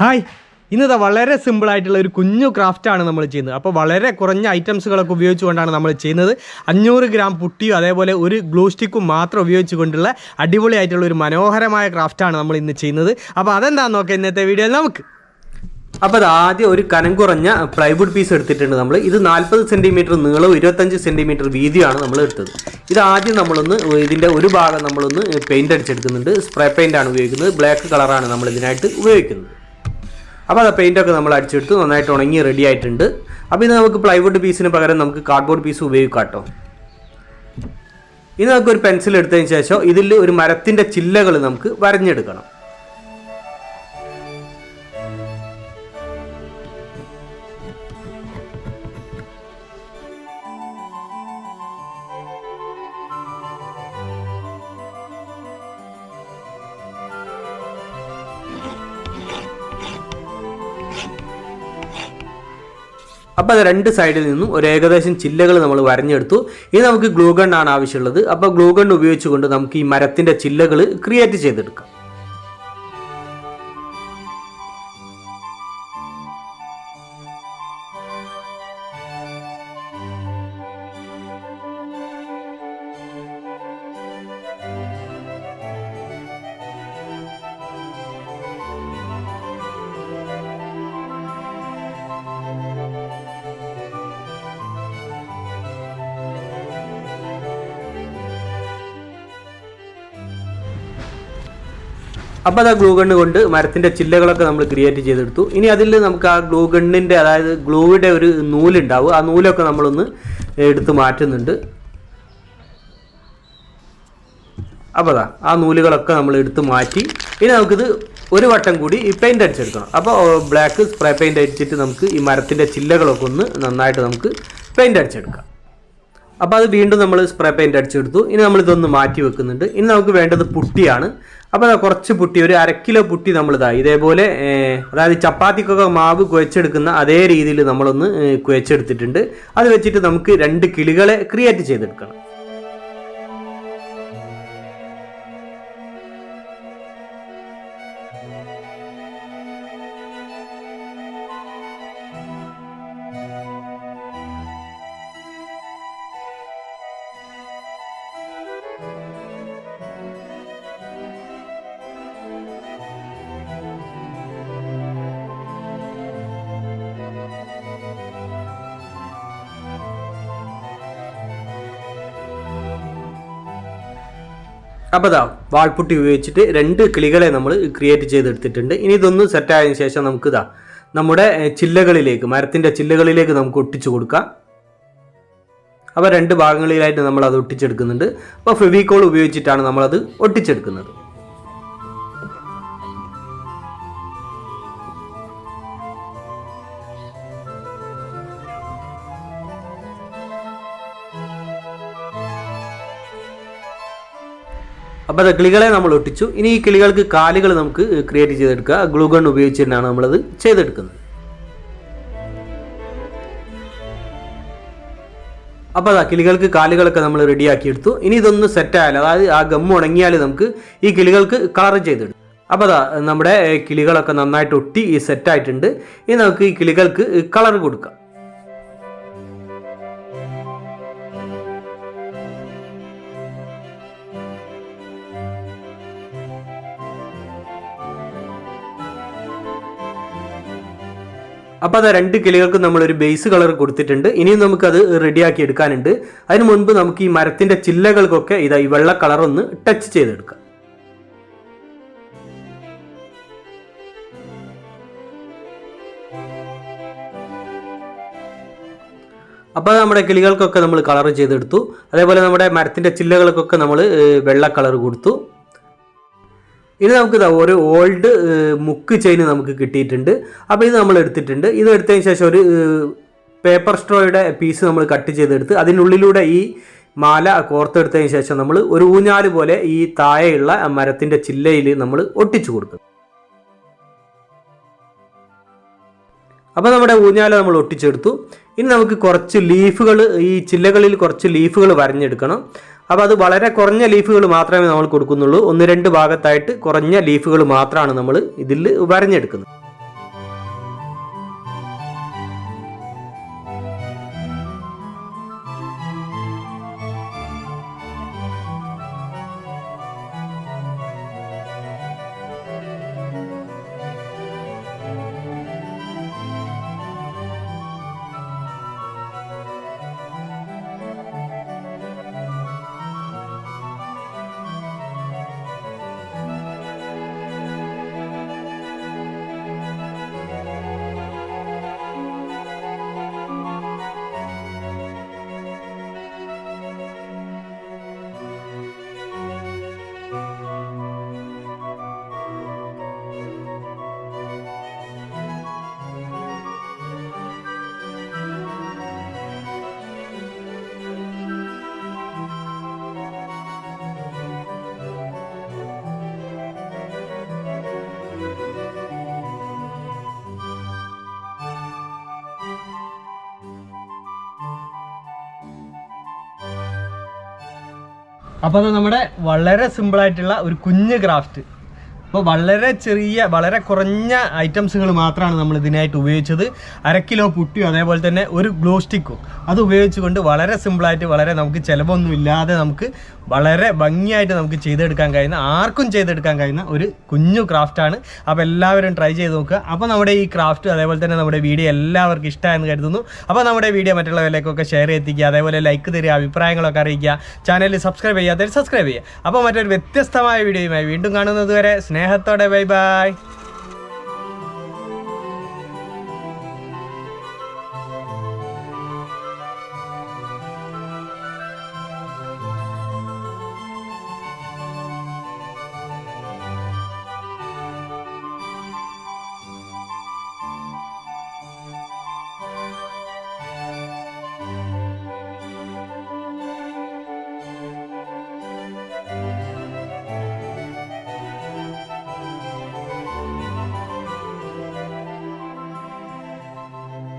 Hi, ഇന്നത്തെ വളരെ സിമ്പിളായിട്ടുള്ള ഒരു കുഞ്ഞു ക്രാഫ്റ്റാണ് നമ്മൾ ചെയ്യുന്നത്. അപ്പോൾ വളരെ കുറഞ്ഞ ഐറ്റംസുകളൊക്കെ ഉപയോഗിച്ചുകൊണ്ടാണ് നമ്മൾ ചെയ്യുന്നത്. 500 ഗ്രാം പുട്ടിയും അതേപോലെ ഒരു ഗ്ലൂ സ്റ്റിക്കും മാത്രം ഉപയോഗിച്ചുകൊണ്ടുള്ള അടിപൊളിയായിട്ടുള്ള ഒരു മനോഹരമായ ക്രാഫ്റ്റാണ് നമ്മൾ ഇന്ന് ചെയ്യുന്നത്. അപ്പോൾ അതെന്താണെന്ന് നോക്കാം ഇന്നത്തെ വീഡിയോയിൽ നമുക്ക്. അപ്പോൾ അത് ആദ്യം ഒരു കനം കുറഞ്ഞ പ്ലൈവുഡ് പീസ് എടുത്തിട്ടുണ്ട് നമ്മൾ. ഇത് 40 സെൻറ്റിമീറ്റർ നീളവും 25 സെൻറ്റിമീറ്റർ വീതിയാണ് നമ്മൾ എടുത്തത്. ഇത് ആദ്യം നമ്മളൊന്ന് ഇതിൻ്റെ ഒരു ഭാഗം നമ്മളൊന്ന് പെയിൻ്റ് അടിച്ചെടുക്കുന്നുണ്ട്. സ്പ്രേ പെയിൻ്റാണ് ഉപയോഗിക്കുന്നത്. ബ്ലാക്ക് കളറാണ് നമ്മൾ ഇതിനായിട്ട് ഉപയോഗിക്കുന്നത്. അപ്പോൾ അത് പെയിൻറ്റൊക്കെ നമ്മൾ അടിച്ചെടുത്ത് നന്നായിട്ട് ഉണങ്ങി റെഡി ആയിട്ടുണ്ട്. അപ്പോൾ ഇത് നമുക്ക് പ്ലൈവുഡ് പീസിന് പകരം നമുക്ക് കാർഡ്ബോർഡ് പീസ് ഉപയോഗിക്കാം കേട്ടോ. ഇത് നമുക്കൊരു പെൻസിൽ എടുത്തതിന് ശേഷം ഇതിൽ ഒരു മരത്തിൻ്റെ ചില്ലകൾ നമുക്ക് വരഞ്ഞെടുക്കണം. അപ്പോൾ അത് രണ്ട് സൈഡിൽ നിന്നും ഒരു ഏകദേശം ചില്ലകൾ നമ്മൾ വരഞ്ഞെടുത്തു. ഇനി നമുക്ക് ഗ്ലൂ ഗൺ ആണ് ആവശ്യമുള്ളത്. അപ്പോൾ ഗ്ലൂ ഗൺ ഉപയോഗിച്ചുകൊണ്ട് നമുക്ക് ഈ മരത്തിൻ്റെ ചില്ലകൾ ക്രിയേറ്റ് ചെയ്തെടുക്കാം. അപ്പോൾ അത് ആ ഗ്ലൂ ഗണ്ണ് കൊണ്ട് മരത്തിൻ്റെ ചില്ലകളൊക്കെ നമ്മൾ ക്രിയേറ്റ് ചെയ്തെടുത്തു. ഇനി അതിൽ നമുക്ക് ആ ഗ്ലൂ ഗണ്ണിൻ്റെ അതായത് ഗ്ലൂവിൻ്റെ ഒരു നൂലുണ്ടാവും. ആ നൂലൊക്കെ നമ്മളൊന്ന് എടുത്ത് മാറ്റുന്നുണ്ട്. അപ്പോൾ ആ നൂലുകളൊക്കെ നമ്മൾ എടുത്ത് മാറ്റി ഇനി നമുക്കിത് ഒരു വട്ടം കൂടി ഈ പെയിൻ്റ് അടിച്ചെടുക്കണം. അപ്പോൾ ബ്ലാക്ക് സ്പ്രേ പെയിൻ്റ് അടിച്ചിട്ട് നമുക്ക് ഈ മരത്തിൻ്റെ ചില്ലകളൊക്കെ ഒന്ന് നന്നായിട്ട് നമുക്ക് പെയിൻ്റ് അടിച്ചെടുക്കാം. അപ്പോൾ അത് വീണ്ടും നമ്മൾ സ്പ്രേ പെയിൻ്റ് അടിച്ചെടുത്തു. ഇനി നമ്മളിതൊന്ന് മാറ്റി വെക്കുന്നുണ്ട്. ഇനി നമുക്ക് വേണ്ടത് പുട്ടിയാണ്. അപ്പോൾ കുറച്ച് പുട്ടി, ഒരു 1/2 കിലോ പുട്ടി നമ്മളിതാ ഇതേപോലെ അതായത് ചപ്പാത്തിക്കൊക്കെ മാവ് കുഴച്ചെടുക്കുന്ന അതേ രീതിയിൽ നമ്മളൊന്ന് കുഴച്ചെടുത്തിട്ടുണ്ട്. അത് വെച്ചിട്ട് നമുക്ക് 2 കിളികളെ ക്രിയേറ്റ് ചെയ്തെടുക്കണം. അപ്പോൾ അതാ വാൾപുട്ടി ഉപയോഗിച്ചിട്ട് 2 കിളികളെ നമ്മൾ ക്രിയേറ്റ് ചെയ്തെടുത്തിട്ടുണ്ട്. ഇനി ഇതൊന്ന് സെറ്റായതിനു ശേഷം നമുക്ക് നമ്മുടെ ചില്ലകളിലേക്ക്, മരത്തിൻ്റെ ചില്ലകളിലേക്ക് നമുക്ക് ഒട്ടിച്ചു കൊടുക്കാം. അപ്പോൾ 2 ഭാഗങ്ങളിലായിട്ട് നമ്മൾ അത് ഒട്ടിച്ചെടുക്കുന്നുണ്ട്. അപ്പോൾ ഫെവിക്കോൾ ഉപയോഗിച്ചിട്ടാണ് നമ്മളത് ഒട്ടിച്ചെടുക്കുന്നത്. അപ്പോൾ അത് കിളികളെ നമ്മൾ ഒട്ടിച്ചു. ഇനി ഈ കിളികൾക്ക് കാലുകൾ നമുക്ക് ക്രിയേറ്റ് ചെയ്തെടുക്കുക. ഗ്ലൂ ഗൺ ഉപയോഗിച്ചിട്ടാണ് നമ്മളത് ചെയ്തെടുക്കുന്നത്. അപ്പോൾ അതാ കിളികൾക്ക് കാലുകളൊക്കെ നമ്മൾ റെഡിയാക്കി എടുത്തു. ഇനി ഇതൊന്ന് സെറ്റായാലും, അതായത് ആ ഗമ്മ് ഉണങ്ങിയാൽ നമുക്ക് ഈ കിളികൾക്ക് കളർ ചെയ്തെടുക്കും. അപ്പോൾ അതാ നമ്മുടെ കിളികളൊക്കെ നന്നായിട്ട് ഒട്ടി ഈ സെറ്റായിട്ടുണ്ട്. ഇനി നമുക്ക് ഈ കിളികൾക്ക് കളർ കൊടുക്കാം. അപ്പോൾ അത് 2 കിളികൾക്ക് നമ്മളൊരു ബേസ് കളർ കൊടുത്തിട്ടുണ്ട്. ഇനിയും നമുക്കത് റെഡിയാക്കി എടുക്കാനുണ്ട്. അതിന് മുൻപ് നമുക്ക് ഈ മരത്തിൻ്റെ ചില്ലകൾക്കൊക്കെ ഈ വെള്ള കളർ ഒന്ന് ടച്ച് ചെയ്തെടുക്കാം. അപ്പോൾ നമ്മുടെ കിളികൾക്കൊക്കെ നമ്മൾ കളർ ചെയ്തെടുത്തു. അതേപോലെ നമ്മുടെ മരത്തിൻ്റെ ചില്ലകൾക്കൊക്കെ നമ്മൾ വെള്ള കളർ കൊടുത്തു. ഇനി നമുക്ക് ഒരു ഓൾഡ് മുക്ക് ചെയിൻ നമുക്ക് കിട്ടിയിട്ടുണ്ട്. അപ്പോൾ ഇത് നമ്മൾ എടുത്തിട്ടുണ്ട്. ഇത് എടുത്തതിന് ശേഷം ഒരു പേപ്പർ സ്ട്രോയുടെ പീസ് നമ്മൾ കട്ട് ചെയ്തെടുത്ത് അതിനുള്ളിലൂടെ ഈ മാല കോർത്തെടുത്തതിന് ശേഷം നമ്മൾ ഒരു ഊഞ്ഞാല് പോലെ ഈ താഴെയുള്ള മരത്തിൻ്റെ ചില്ലയിൽ നമ്മൾ ഒട്ടിച്ചു കൊടുക്കും. അപ്പോൾ നമ്മുടെ ഊഞ്ഞാല നമ്മൾ ഒട്ടിച്ചെടുത്തു. ഇനി നമുക്ക് കുറച്ച് ലീഫുകൾ, ഈ ചില്ലകളിൽ കുറച്ച് ലീഫുകൾ വരഞ്ഞെടുക്കണം. അപ്പോൾ അത് വളരെ കുറഞ്ഞ ലീഫുകൾ മാത്രമേ നമ്മൾ കൊടുക്കുന്നുള്ളൂ. 1-2 ഭാഗത്തായിട്ട് കുറഞ്ഞ ലീഫുകൾ മാത്രമാണ് നമ്മൾ ഇതിൽ വരഞ്ഞെടുക്കുന്നത്. അപ്പോൾ അത് നമ്മുടെ വളരെ സിമ്പിളായിട്ടുള്ള ഒരു കുഞ്ഞ് ക്രാഫ്റ്റ്. അപ്പോൾ വളരെ കുറഞ്ഞ ഐറ്റംസുകൾ മാത്രമാണ് നമ്മൾ ഇതിനായിട്ട് ഉപയോഗിച്ചത്. 1/2 കിലോ പുട്ടിയും അതേപോലെ തന്നെ ഒരു ഗ്ലൂ സ്റ്റിക്കും അത് ഉപയോഗിച്ചുകൊണ്ട് വളരെ സിമ്പിളായിട്ട് വളരെ നമുക്ക് ചിലവൊന്നും ഇല്ലാതെ നമുക്ക് വളരെ ഭംഗിയായിട്ട് നമുക്ക് ചെയ്തെടുക്കാൻ കഴിയുന്ന, ആർക്കും ചെയ്തെടുക്കാൻ കഴിയുന്ന ഒരു കുഞ്ഞു ക്രാഫ്റ്റാണ്. അപ്പോൾ എല്ലാവരും ട്രൈ ചെയ്ത് നോക്കുക. അപ്പോൾ നമ്മുടെ ഈ ക്രാഫ്റ്റ് അതേപോലെ തന്നെ നമ്മുടെ വീഡിയോ എല്ലാവർക്കും ഇഷ്ടമായെന്ന് കരുതുന്നു. അപ്പോൾ നമ്മുടെ വീഡിയോ മറ്റുള്ളവരിലേക്കൊക്കെ ഷെയർ എത്തിക്കുക, അതേപോലെ ലൈക്ക് തരിക, അഭിപ്രായങ്ങളൊക്കെ അറിയിക്കുക, ചാനൽ സബ്സ്ക്രൈബ് ചെയ്യാത്തവർ സബ്സ്ക്രൈബ് ചെയ്യുക. അപ്പോൾ മറ്റൊരു വ്യത്യസ്തമായ വീഡിയോയുമായി വീണ്ടും കാണുന്നത് വരെ സ്നേഹത്തോടെ ബൈ ബൈ.